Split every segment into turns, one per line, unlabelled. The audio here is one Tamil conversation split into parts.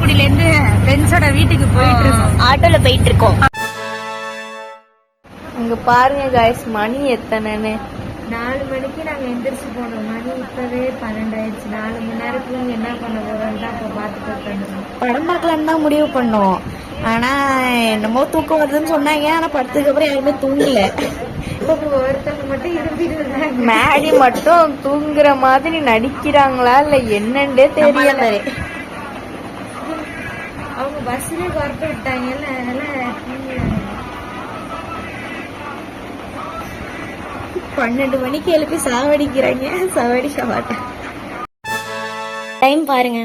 காரைக்குடியில இருந்து ஃப்ரெண்ட்ஸோட வீட்டுக்கு போயிட்டு இருக்கோம்.
ஆட்டோல போயிட்டு இருக்கோம். இங்க பாருங்க காய்ஸ், மணி எத்தனைன்னு.
4 மணிக்கு நாங்க எந்திரிச்சு போனோம். மணி இப்பவே 12 ஆயிடுச்சு. 4 மணி நேரத்துக்கு என்ன பண்ண போறோம் தான் அப்ப பாத்துட்டு
படம் பார்க்கலான்னு தான் முடிவு பண்ணோம். ஆனா என்னமோ தூக்கம் வருதுன்னு சொன்னாங்க. ஆனா படத்துக்கு அப்புறம் யாருமே தூங்கல.
ஒருத்தவங்க மட்டும் இருந்துட்டு
மேடி மட்டும் தூங்குற மாதிரி நடிக்கிறாங்களா இல்ல என்னன்னே தெரியல.
அவங்க பஸ்லயே குறப்ப விட்டாங்கல்ல, அதனால
12 மணிக்கு எழுப்பி சாவடிக்கிறாங்க. சாவடிக்க மாட்டேன். டைம் பாருங்க.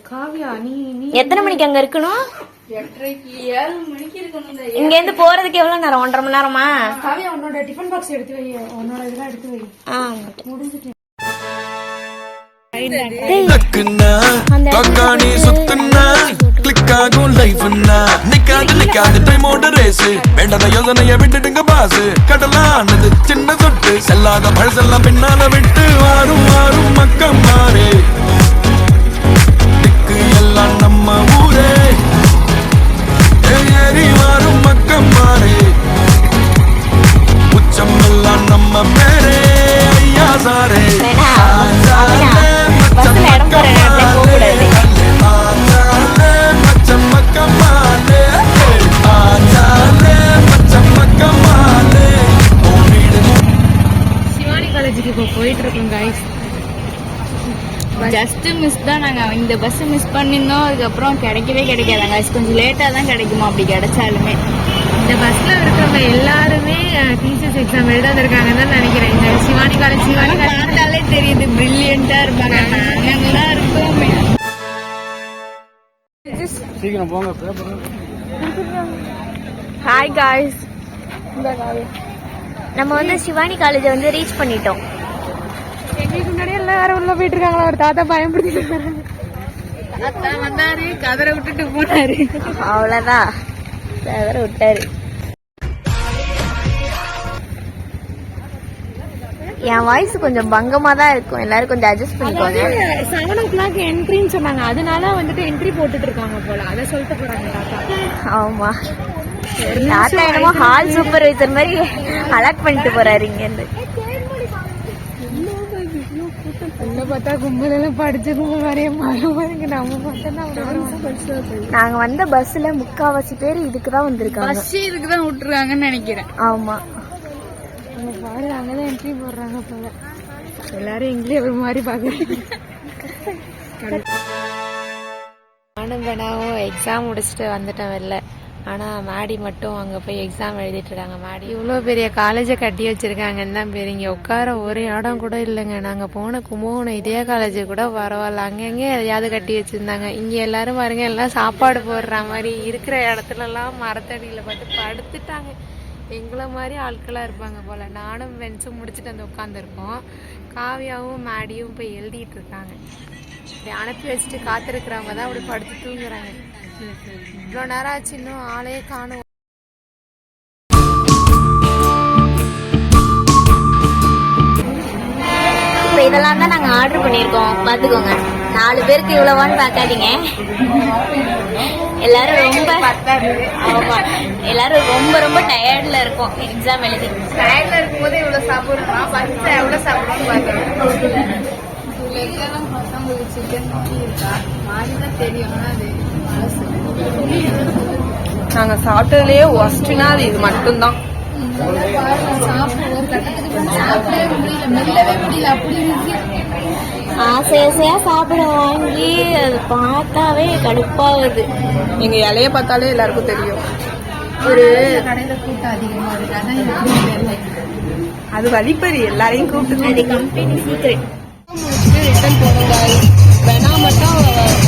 காவியா, நீ
எத்தனை மணிக்கு அங்க இருக்கணும்?
8:30 7 மணிக்கு இருக்கணும்.
இங்க இருந்து போறதுக்கு எவ்வளவு நேரம்? 1.5 மணி நேரமா?
காவியா, உன்னோட டிஃபன் பாக்ஸ் எடுத்து வை, உன்னோட இதெல்லாம் எடுத்து வை. முடிஞ்சிட்டு
யோசனைய விட்டுடுங்க பாசு. கடலானது சின்ன சொட்டு, செல்லாத பழசெல்லாம் பின்னால விட்டு வாரும் வாரும் மக்கம் மாறே. எல்லாம் நம்ம ஊரே, ஏறி வாரும் மக்கம் மாறே. உச்சம் எல்லாம் நம்ம பேரே, ஐயா சாரே.
போயிட்டு இருக்கோம் கைஸ்.
ஜஸ்ட் மிஸ் தான். நாங்க இந்த பஸ் மிஸ் பண்ணிருந்தோம். அதுக்கப்புறம் கிடைக்கவே கிடைக்காதாங்க. கொஞ்சம் லேட்டா தான் கிடைக்குமா. அப்படி கிடைச்சாலுமே
இந்த பஸ்ல இருக்கிறவங்க எல்லாருமே டீச்சர்ஸ் எக்ஸாம் எழுத இருக்காங்கன்னு தான் நினைக்கிறேன். இந்த சிவானி காலேஜ்
பார்த்தாலே தெரியுது, பிரில்லியண்டா இருப்பாங்க. நாங்களா இருக்கோம்.
சீக்கிரம் போங்க.
ஹாய் காய்ஸ், நம்ம வந்து சிவானி காலேஜை வந்து ரீச் பண்ணிட்டோம்.
எங்களுக்கு முன்னாடி எல்லாரும் உள்ள போயிட்டு இருக்காங்களா. ஒரு தாத்தா பயன்படுத்திட்டு தாத்தா வந்தாரு, கதரை விட்டுட்டு போனாரு.
அவ்வளவுதான், கதரை விட்டாரு. என் வாய்ஸ் கொஞ்சம் பங்கமா தான் இருக்கும். எல்லாரும் கொஞ்சம் அட்ஜஸ்ட் பண்ணிக்கோங்க.
7 o'clock என்ட்ரின்னு சொன்னாங்க. அதனால வந்துட்டு என்ட்ரி போட்டுட்டு இருக்காங்க போல. அதை சொல்லிட்டு போறாங்க தாத்தா.
ஆமா, தாத்தா என்னமோ ஹால் சூப்பர்வைசர் மாதிரி அலாட் பண்ணிட்டு போறாரு இங்க இருந்து.
பார்த்தா கும்பல் எல்லாம் படிச்ச கும்பல் வரைய மாறுங்க. நம்ம மட்டும்
நாங்க வந்த பஸ்ல 3/4 பேர் இதுக்குதான் வந்திருக்காங்க.
பஸ் இதுக்குதான் விட்டுருக்காங்கன்னு நினைக்கிறேன்.
ஆமா,
பாரு அங்கதான் என்ட்ரி போடுறாங்க போல. எல்லாரும் எங்கேயும் ஒரு மாதிரி பாக்குறாங்க. நானும் வேணாவும் எக்ஸாம் முடிச்சுட்டு வந்துட்டேன் வெளில. ஆனால் மேடி மட்டும் அங்கே போய் எக்ஸாம் எழுதிட்டு இருக்காங்க. மேடி இவ்வளோ பெரிய காலேஜை கட்டி வச்சிருக்காங்கன்னு தான் பேர். இங்கே உட்கார ஒரு இடம் கூட இல்லைங்க. நாங்கள் போன கும்பகோணம் இதே காலேஜு கூட பரவாயில்ல, அங்கங்கே எதையாவது கட்டி வச்சுருந்தாங்க. இங்கே எல்லாரும் பாருங்க, எல்லாம் சாப்பாடு போடுற மாதிரி இருக்கிற இடத்துலலாம் மரத்தடியில் பார்த்து படுத்துட்டாங்க. எங்களை மாதிரி ஆட்களாக இருப்பாங்க போல். நானும் ஃப்ரெண்ட்ஸும் முடிச்சுட்டு வந்து உட்காந்துருக்கோம். காவியாவும் மேடியும் போய் எழுதிட்டு இருக்காங்க. இப்படி அனுப்பி வச்சுட்டு காத்திருக்கிறவங்க தான் அப்படி படுத்து தூங்குறாங்க. இவ்வளோ நேரம் ஆச்சு, இன்னும் ஆளே காணும்.
இப்போ இதெல்லாம் தான் நாங்கள் ஆர்டர் பண்ணியிருக்கோம். பார்த்துக்கோங்க, 4 பேருக்கு இவ்வளோவான்னு பார்க்காதீங்க. எல்லாரும் ரொம்ப எல்லாரும் ரொம்ப ரொம்ப டயர்ட்ல இருக்கும். எக்ஸாம் எழுதி
டயர்ட்ல இருக்கும்போது இவ்வளோ சாப்பிடுறோம். பஸ்ஸை எவ்வளோ சாப்பிடுறோம்னு பார்க்குறோம். சிக்கன் இருக்கா மாதிரிதான் தெரியும்.
நாங்க சாப்பிட்டதுலயே ஒஸ்ட்னா அது இது மட்டும்தான். ஆசை ஆசையா சாப்பிட வாங்கி அது பார்த்தாவே கடுப்பாகுது.
எங்க இலைய பார்த்தாலே எல்லாருக்கும் தெரியும்.
ஒரு
கடையில கூட்டம் அதிகமா இருக்கு.
அது வழிப்பறி எல்லாரையும் கூப்பிட்டு. அது கம்பெனி சீக்ரெட்.
ரிட்டர்ன் போனோம். வேணா மட்டும்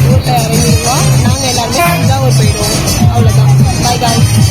ரோட்ல இறங்கிடுவோம். நாங்க எல்லாருமே போயிடுவோம். அவ்வளவுதான். Bye guys.